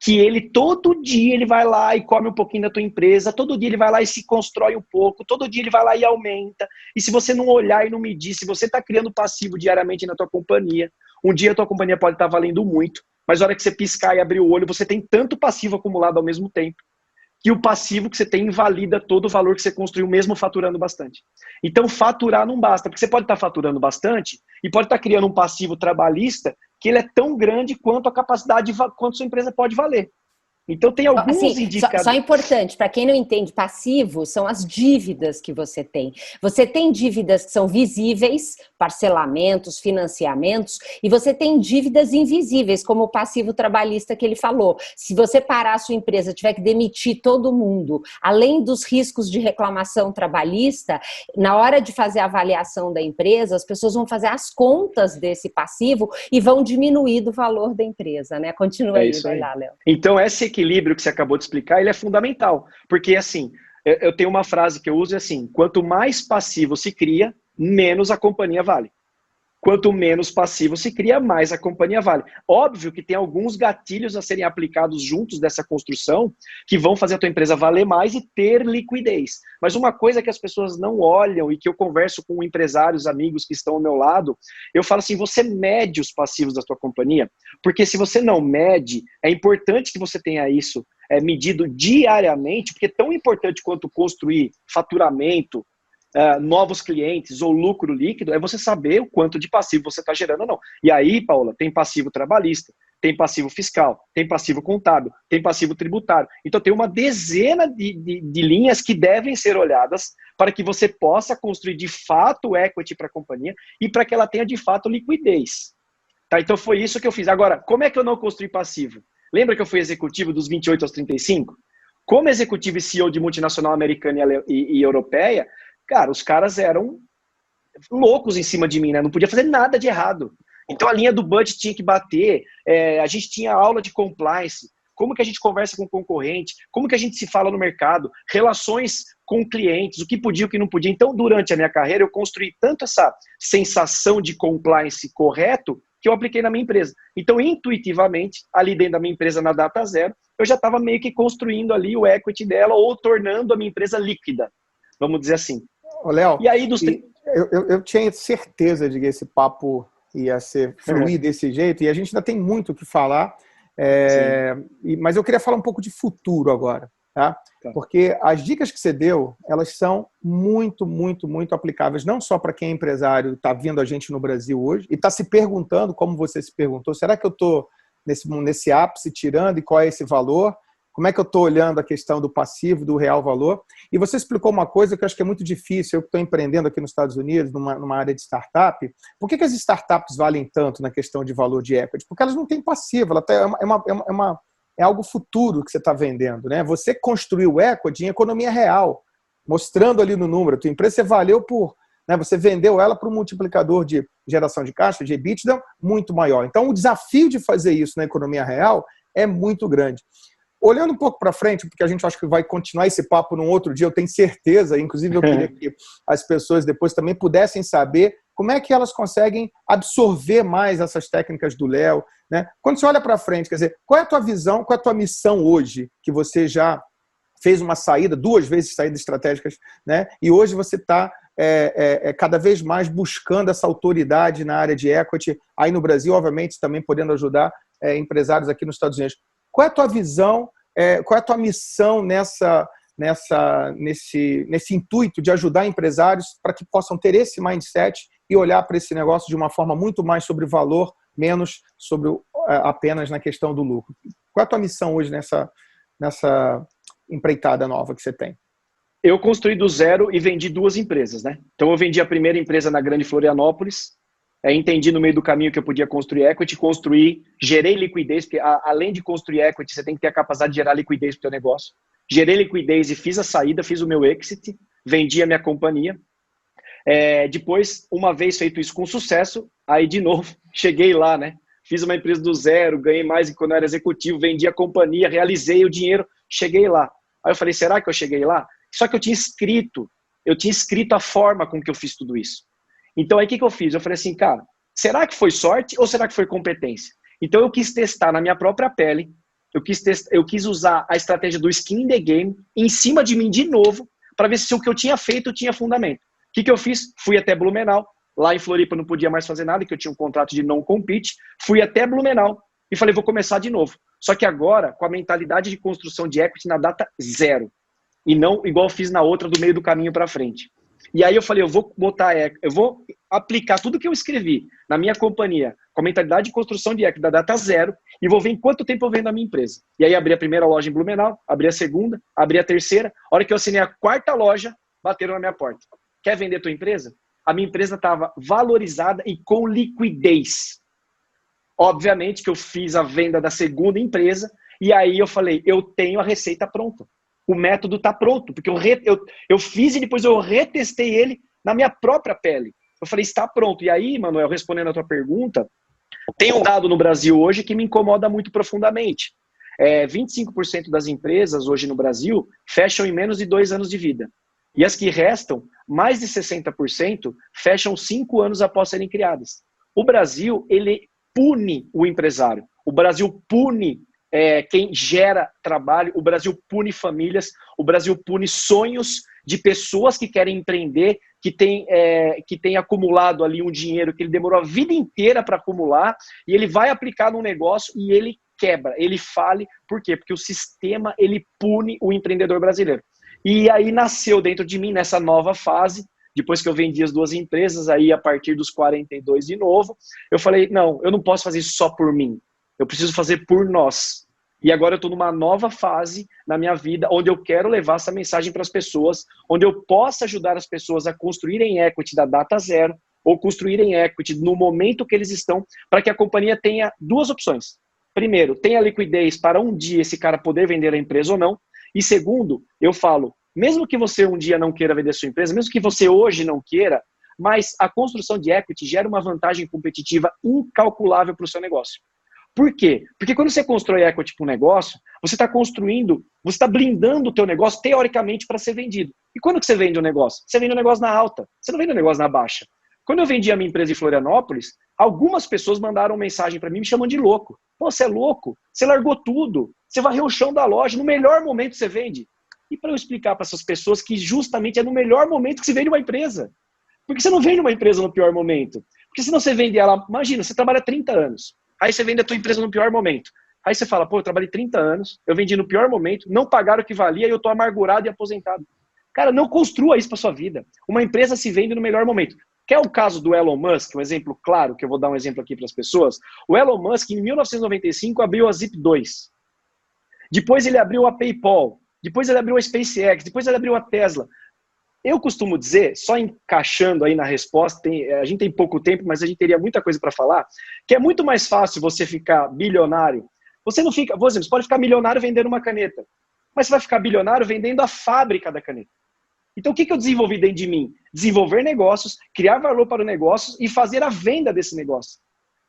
que ele todo dia ele vai lá e come um pouquinho da tua empresa, todo dia ele vai lá e se constrói um pouco, todo dia ele vai lá e aumenta. E se você não olhar e não medir, se você está criando passivo diariamente na tua companhia, um dia a tua companhia pode estar valendo muito, mas na hora que você piscar e abrir o olho, você tem tanto passivo acumulado ao mesmo tempo, que o passivo que você tem invalida todo o valor que você construiu, mesmo faturando bastante. Então, faturar não basta, porque você pode estar faturando bastante e pode estar criando um passivo trabalhista que ele é tão grande quanto a capacidade, quanto sua empresa pode valer. Então, tem alguns indicadores. Só importante, para quem não entende, passivo são as dívidas que você tem. Você tem dívidas que são visíveis, parcelamentos, financiamentos, e você tem dívidas invisíveis, como o passivo trabalhista que ele falou. Se você parar a sua empresa, tiver que demitir todo mundo, além dos riscos de reclamação trabalhista, na hora de fazer a avaliação da empresa, as pessoas vão fazer as contas desse passivo e vão diminuir do valor da empresa, né? Continua aí, vai lá, Léo. Então, esse equilíbrio que você acabou de explicar, ele é fundamental, porque assim, eu tenho uma frase que eu uso assim, quanto mais passivo se cria, menos a companhia vale. Quanto menos passivo se cria, mais a companhia vale. Óbvio que tem alguns gatilhos a serem aplicados juntos dessa construção que vão fazer a tua empresa valer mais e ter liquidez. Mas uma coisa que as pessoas não olham e que eu converso com empresários, amigos que estão ao meu lado, eu falo assim, você mede os passivos da tua companhia? Porque se você não mede, é importante que você tenha isso medido diariamente, porque é tão importante quanto construir faturamento, novos clientes ou lucro líquido, é você saber o quanto de passivo você está gerando ou não. E aí, Paula, tem passivo trabalhista, tem passivo fiscal, tem passivo contábil, tem passivo tributário. Então tem uma dezena de linhas que devem ser olhadas para que você possa construir de fato equity para a companhia e para que ela tenha de fato liquidez. Tá? Então foi isso que eu fiz. Agora, como é que eu não construí passivo? Lembra que eu fui executivo dos 28 aos 35? Como executivo e CEO de multinacional americana e europeia, cara, os caras eram loucos em cima de mim, né? Não podia fazer nada de errado. Então a linha do budget tinha que bater, a gente tinha aula de compliance, como que a gente conversa com o concorrente, como que a gente se fala no mercado, relações com clientes, o que podia e o que não podia. Então, durante a minha carreira, eu construí tanto essa sensação de compliance correto que eu apliquei na minha empresa. Então, intuitivamente, ali dentro da minha empresa na Data Zero, eu já estava meio que construindo ali o equity dela ou tornando a minha empresa líquida, vamos dizer assim. Ô, Léo, e aí eu tinha certeza de que esse papo ia fluir desse jeito, e a gente ainda tem muito o que falar, mas eu queria falar um pouco de futuro agora, tá? Porque as dicas que você deu, elas são muito, muito, muito aplicáveis, não só para quem é empresário, está vindo a gente no Brasil hoje, e está se perguntando, como você se perguntou, será que eu estou nesse ápice tirando e qual é esse valor? Como é que eu estou olhando a questão do passivo, do real valor? E você explicou uma coisa que eu acho que é muito difícil. Eu que estou empreendendo aqui nos Estados Unidos, numa área de startup. Por que as startups valem tanto na questão de valor de equity? Porque elas não têm passivo. É algo futuro que você está vendendo, né? Você construiu equity em economia real, mostrando ali no número. A tua empresa você valeu por... Né, você vendeu ela para um multiplicador de geração de caixa, de EBITDA, muito maior. Então, o desafio de fazer isso na economia real é muito grande. Olhando um pouco para frente, porque a gente acha que vai continuar esse papo num outro dia, eu tenho certeza, inclusive eu queria que as pessoas depois também pudessem saber como é que elas conseguem absorver mais essas técnicas do Léo, né? Quando você olha para frente, quer dizer, qual é a tua visão, qual é a tua missão hoje, que você já fez uma saída, 2 vezes saídas estratégicas, né? E hoje você está cada vez mais buscando essa autoridade na área de equity, aí no Brasil, obviamente, também podendo ajudar empresários aqui nos Estados Unidos. Qual é a tua visão, qual é a tua missão nesse intuito de ajudar empresários para que possam ter esse mindset e olhar para esse negócio de uma forma muito mais sobre valor, menos sobre apenas na questão do lucro? Qual é a tua missão hoje nessa empreitada nova que você tem? Eu construí do zero e vendi 2 empresas, né? Então eu vendi a primeira empresa na Grande Florianópolis, entendi no meio do caminho que eu podia construir equity, gerei liquidez, porque além de construir equity, você tem que ter a capacidade de gerar liquidez para o teu negócio. Gerei liquidez e fiz a saída, fiz o meu exit, vendi a minha companhia. Depois, uma vez feito isso com sucesso, aí de novo, cheguei lá, né? Fiz uma empresa do zero, ganhei mais que quando eu era executivo, vendi a companhia, realizei o dinheiro, cheguei lá. Aí eu falei, será que eu cheguei lá? Só que eu tinha escrito a forma com que eu fiz tudo isso. Então aí o que eu fiz? Eu falei assim, cara, será que foi sorte ou será que foi competência? Então eu quis testar na minha própria pele, eu quis usar a estratégia do skin in the game em cima de mim de novo, para ver se o que eu tinha feito tinha fundamento. O que eu fiz? Fui até Blumenau, lá em Floripa não podia mais fazer nada, que eu tinha um contrato de non-compete, fui até Blumenau e falei, vou começar de novo. Só que agora, com a mentalidade de construção de equity na data 0, e não igual eu fiz na outra do meio do caminho para frente. E aí eu falei, eu vou aplicar tudo que eu escrevi na minha companhia com a mentalidade de construção de equity da data 0 e vou ver em quanto tempo eu vendo a minha empresa. E aí abri a primeira loja em Blumenau, abri a segunda, abri a terceira. A hora que eu assinei a 4ª loja, bateram na minha porta. Quer vender tua empresa? A minha empresa estava valorizada e com liquidez. Obviamente que eu fiz a venda da segunda empresa e aí eu falei, eu tenho a receita pronta. O método está pronto, porque eu fiz e depois eu retestei ele na minha própria pele. Eu falei, está pronto. E aí, Manuel, respondendo a tua pergunta, tem um dado no Brasil hoje que me incomoda muito profundamente. 25% das empresas hoje no Brasil fecham em menos de 2 anos de vida. E as que restam, mais de 60%, fecham 5 anos após serem criadas. O Brasil, ele pune o empresário. O Brasil pune quem gera trabalho, o Brasil pune famílias, o Brasil pune sonhos de pessoas que querem empreender, que tem acumulado ali um dinheiro que ele demorou a vida inteira para acumular, e ele vai aplicar num negócio e ele quebra, ele fale. Por quê? Porque o sistema, ele pune o empreendedor brasileiro. E aí nasceu dentro de mim, nessa nova fase, depois que eu vendi as 2 empresas, aí a partir dos 42 de novo, eu falei, não, eu não posso fazer isso só por mim. Eu preciso fazer por nós. E agora eu estou numa nova fase na minha vida, onde eu quero levar essa mensagem para as pessoas, onde eu possa ajudar as pessoas a construírem equity da data 0, ou construírem equity no momento que eles estão, para que a companhia tenha 2 opções. Primeiro, tenha liquidez para um dia esse cara poder vender a empresa ou não. E segundo, eu falo, mesmo que você um dia não queira vender sua empresa, mesmo que você hoje não queira, mas a construção de equity gera uma vantagem competitiva incalculável para o seu negócio. Por quê? Porque quando você constrói equity para um negócio, você está blindando o teu negócio teoricamente para ser vendido. E quando que você vende um negócio? Você vende um negócio na alta, você não vende um negócio na baixa. Quando eu vendi a minha empresa em Florianópolis, algumas pessoas mandaram mensagem para mim me chamando de louco. Pô, você é louco? Você largou tudo, você varreu o chão da loja, no melhor momento você vende. E para eu explicar para essas pessoas que justamente é no melhor momento que se vende uma empresa. Porque você não vende uma empresa no pior momento. Porque senão você vende ela, imagina, você trabalha 30 anos. Aí você vende a tua empresa no pior momento. Aí você fala, pô, eu trabalhei 30 anos, eu vendi no pior momento, não pagaram o que valia e eu tô amargurado e aposentado. Cara, não construa isso para sua vida. Uma empresa se vende no melhor momento. Quer o caso do Elon Musk, um exemplo claro, que eu vou dar um exemplo aqui para as pessoas? O Elon Musk, em 1995, abriu a Zip2. Depois ele abriu a PayPal, depois ele abriu a SpaceX, depois ele abriu a Tesla. Eu costumo dizer, só encaixando aí na resposta, a gente tem pouco tempo, mas a gente teria muita coisa para falar, que é muito mais fácil você ficar bilionário. Você não fica, por exemplo, você pode ficar milionário vendendo uma caneta, mas você vai ficar bilionário vendendo a fábrica da caneta. Então o que eu desenvolvi dentro de mim? Desenvolver negócios, criar valor para o negócio e fazer a venda desse negócio.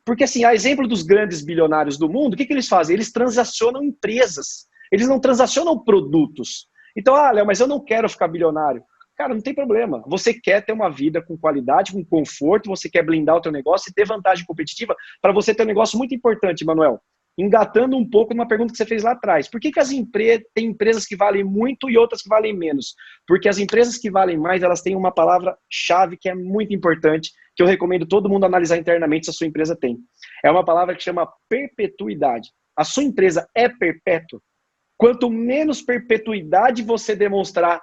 Porque assim, a exemplo dos grandes bilionários do mundo, o que eles fazem? Eles transacionam empresas, eles não transacionam produtos. Então, Léo, mas eu não quero ficar bilionário. Cara, não tem problema. Você quer ter uma vida com qualidade, com conforto, você quer blindar o teu negócio e ter vantagem competitiva para você ter um negócio muito importante, Manuel. Engatando um pouco numa pergunta que você fez lá atrás. Por que tem empresas que valem muito e outras que valem menos? Porque as empresas que valem mais, elas têm uma palavra-chave que é muito importante, que eu recomendo todo mundo analisar internamente se a sua empresa tem. É uma palavra que chama perpetuidade. A sua empresa é perpétua? Quanto menos perpetuidade você demonstrar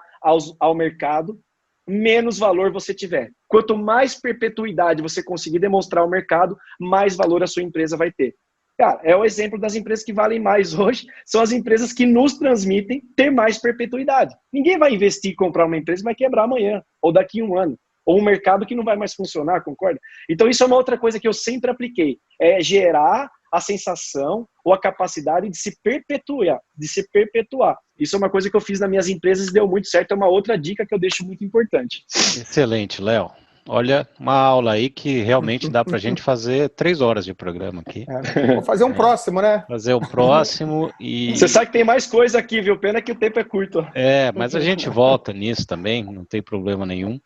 ao mercado, menos valor você tiver. Quanto mais perpetuidade você conseguir demonstrar ao mercado, mais valor a sua empresa vai ter. Cara, é o exemplo das empresas que valem mais hoje, são as empresas que nos transmitem ter mais perpetuidade. Ninguém vai investir e comprar uma empresa que vai quebrar amanhã, ou daqui a um ano, ou um mercado que não vai mais funcionar, concorda? Então isso é uma outra coisa que eu sempre apliquei, é gerar a sensação ou a capacidade de se perpetuar. Isso é uma coisa que eu fiz nas minhas empresas e deu muito certo, é uma outra dica que eu deixo muito importante. Excelente, Léo. Olha, uma aula aí que realmente dá pra gente fazer 3 horas de programa aqui. Vou fazer um próximo, né? Fazer o próximo e... Você sabe que tem mais coisa aqui, viu? Pena que o tempo é curto. Mas a gente volta nisso também, não tem problema nenhum.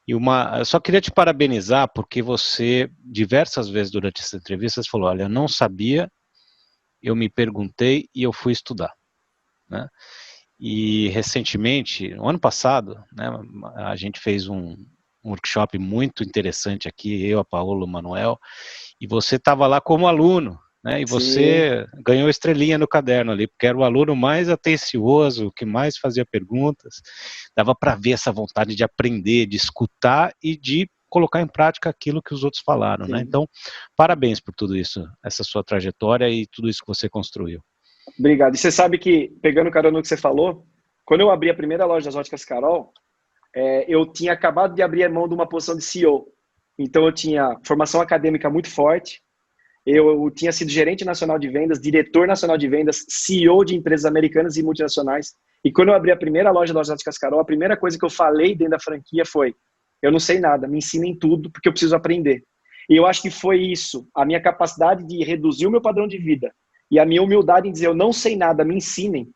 Eu só queria te parabenizar, porque você, diversas vezes durante essa entrevista, você falou, olha, eu não sabia, eu me perguntei e eu fui estudar, né? E recentemente, no ano passado, né, a gente fez um workshop muito interessante aqui, eu, a Paola, o Manuel, e você estava lá como aluno, né? E você ganhou estrelinha no caderno ali, porque era o aluno mais atencioso, que mais fazia perguntas. Dava para ver essa vontade de aprender, de escutar e de colocar em prática aquilo que os outros falaram, né? Então, parabéns por tudo isso, essa sua trajetória e tudo isso que você construiu. Obrigado. E você sabe que, pegando o carona que você falou, quando eu abri a primeira loja das Óticas Carol, eu tinha acabado de abrir a mão de uma posição de CEO. Então eu tinha formação acadêmica muito forte, eu tinha sido gerente nacional de vendas, diretor nacional de vendas, CEO de empresas americanas e multinacionais. E quando eu abri a primeira loja das Óticas Carol, a primeira coisa que eu falei dentro da franquia foi, eu não sei nada, me ensinem tudo porque eu preciso aprender. E eu acho que foi isso, a minha capacidade de reduzir o meu padrão de vida e a minha humildade em dizer, eu não sei nada, me ensinem,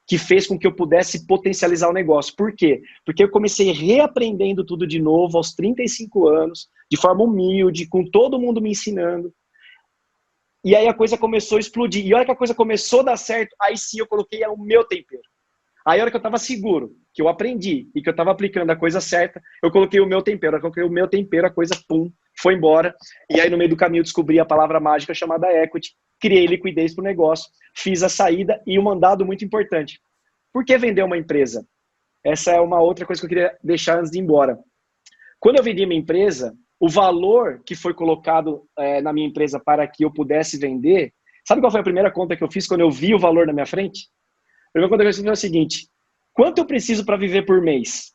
que fez com que eu pudesse potencializar o negócio. Por quê? Porque eu comecei reaprendendo tudo de novo aos 35 anos, de forma humilde, com todo mundo me ensinando. E aí a coisa começou a explodir. E a hora que a coisa começou a dar certo, aí sim eu coloquei o meu tempero. Aí a hora que eu estava seguro, que eu aprendi e que eu estava aplicando a coisa certa, eu coloquei o meu tempero. A hora que eu coloquei o meu tempero, a coisa, pum, foi embora. E aí no meio do caminho eu descobri a palavra mágica chamada equity, criei liquidez para o negócio, fiz a saída e um mandado muito importante. Por que vender uma empresa? Essa é uma outra coisa que eu queria deixar antes de ir embora. Quando eu vendi minha empresa, o valor que foi colocado na minha empresa para que eu pudesse vender, sabe qual foi a primeira conta que eu fiz quando eu vi o valor na minha frente? A primeira conta que eu fiz foi o seguinte, quanto eu preciso para viver por mês?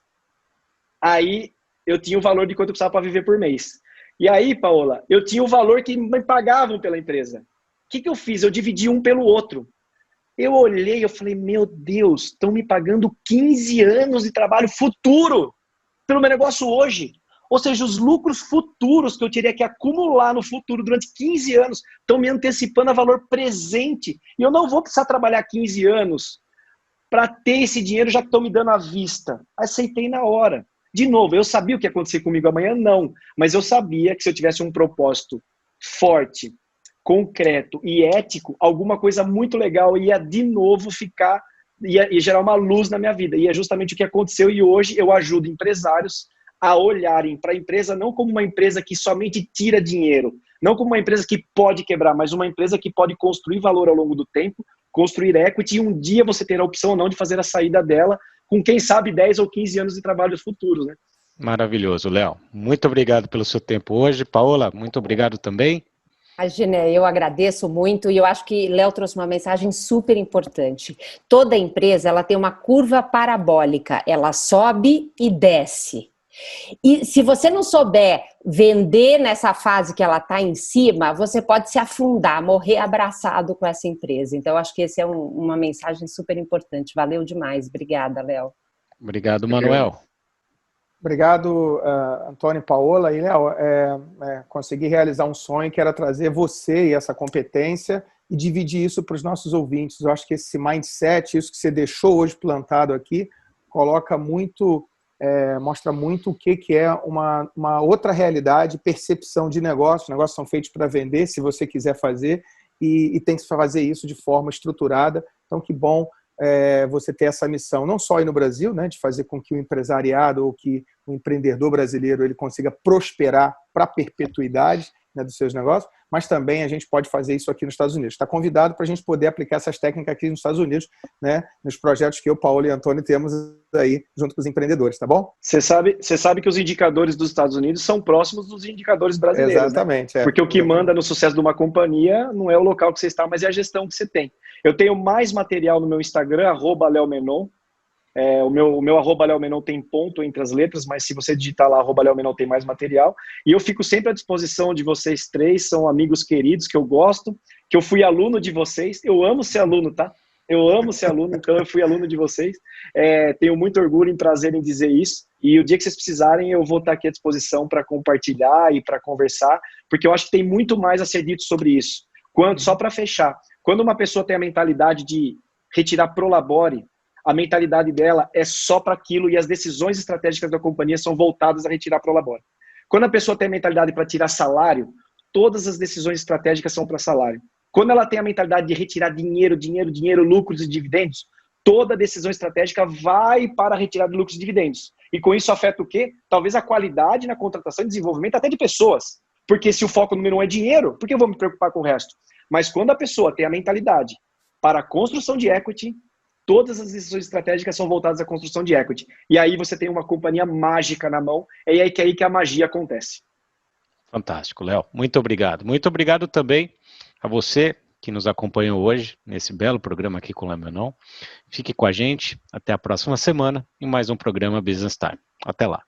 Aí eu tinha o valor de quanto eu precisava para viver por mês. E aí, Paola, eu tinha o valor que me pagavam pela empresa. O que eu fiz? Eu dividi um pelo outro. Eu olhei, eu falei, meu Deus, estão me pagando 15 anos de trabalho futuro pelo meu negócio hoje. Ou seja, os lucros futuros que eu teria que acumular no futuro durante 15 anos estão me antecipando a valor presente. E eu não vou precisar trabalhar 15 anos para ter esse dinheiro já que estão me dando à vista. Aceitei na hora. De novo, eu sabia o que ia acontecer comigo amanhã? Não. Mas eu sabia que se eu tivesse um propósito forte, concreto e ético, alguma coisa muito legal ia de novo ia gerar uma luz na minha vida. E é justamente o que aconteceu e hoje eu ajudo empresários a olharem para a empresa não como uma empresa que somente tira dinheiro, não como uma empresa que pode quebrar, mas uma empresa que pode construir valor ao longo do tempo, construir equity e um dia você ter a opção ou não de fazer a saída dela com, quem sabe, 10 ou 15 anos de trabalho futuros, né? Maravilhoso, Léo. Muito obrigado pelo seu tempo hoje. Paola, muito obrigado também. Imagina, eu agradeço muito e eu acho que Léo trouxe uma mensagem super importante. Toda empresa, ela tem uma curva parabólica, ela sobe e desce. E se você não souber vender nessa fase que ela está em cima, você pode se afundar, morrer abraçado com essa empresa. Então, eu acho que esse é uma mensagem super importante. Valeu demais. Obrigada, Léo. Obrigado, Manuel. Obrigado, Antônio e Paola. E, Léo, consegui realizar um sonho que era trazer você e essa competência e dividir isso para os nossos ouvintes. Eu acho que esse mindset, isso que você deixou hoje plantado aqui, coloca muito, mostra muito o que é uma outra realidade, percepção de negócio. Os negócios são feitos para vender, se você quiser fazer, e tem que fazer isso de forma estruturada. Então, que bom você ter essa missão, não só aí no Brasil, né, de fazer com que o empresariado ou que o empreendedor brasileiro ele consiga prosperar para a perpetuidade, né, dos seus negócios, mas também a gente pode fazer isso aqui nos Estados Unidos. Está convidado para a gente poder aplicar essas técnicas aqui nos Estados Unidos, né, nos projetos que eu, Paulo e Antônio temos aí junto com os empreendedores, tá bom? Você sabe que os indicadores dos Estados Unidos são próximos dos indicadores brasileiros. Exatamente. Né? Porque o que manda no sucesso de uma companhia não é o local que você está, mas é a gestão que você tem. Eu tenho mais material no meu Instagram, @LeoMenon. O meu @LeoMenon tem ponto entre as letras, mas se você digitar lá @LeoMenon tem mais material. E eu fico sempre à disposição de vocês três, são amigos queridos que eu gosto, que eu fui aluno de vocês. Eu amo ser aluno, tá? Eu amo ser aluno, então eu fui aluno de vocês. Tenho muito orgulho em prazer em dizer isso. E o dia que vocês precisarem, eu vou estar aqui à disposição para compartilhar e para conversar, porque eu acho que tem muito mais a ser dito sobre isso. Só para fechar, quando uma pessoa tem a mentalidade de retirar pro labore, a mentalidade dela é só para aquilo e as decisões estratégicas da companhia são voltadas a retirar pro labore. Quando a pessoa tem a mentalidade para tirar salário, todas as decisões estratégicas são para salário. Quando ela tem a mentalidade de retirar dinheiro, lucros e dividendos, toda decisão estratégica vai para a retirada de lucros e dividendos. E com isso afeta o quê? Talvez a qualidade na contratação e desenvolvimento até de pessoas. Porque se o foco número 1 é dinheiro, por que eu vou me preocupar com o resto? Mas quando a pessoa tem a mentalidade para a construção de equity, todas as decisões estratégicas são voltadas à construção de equity. E aí você tem uma companhia mágica na mão, é aí que a magia acontece. Fantástico, Léo. Muito obrigado. Muito obrigado também a você que nos acompanhou hoje nesse belo programa aqui com o Léo Menon. Fique com a gente. Até a próxima semana em mais um programa Business Time. Até lá.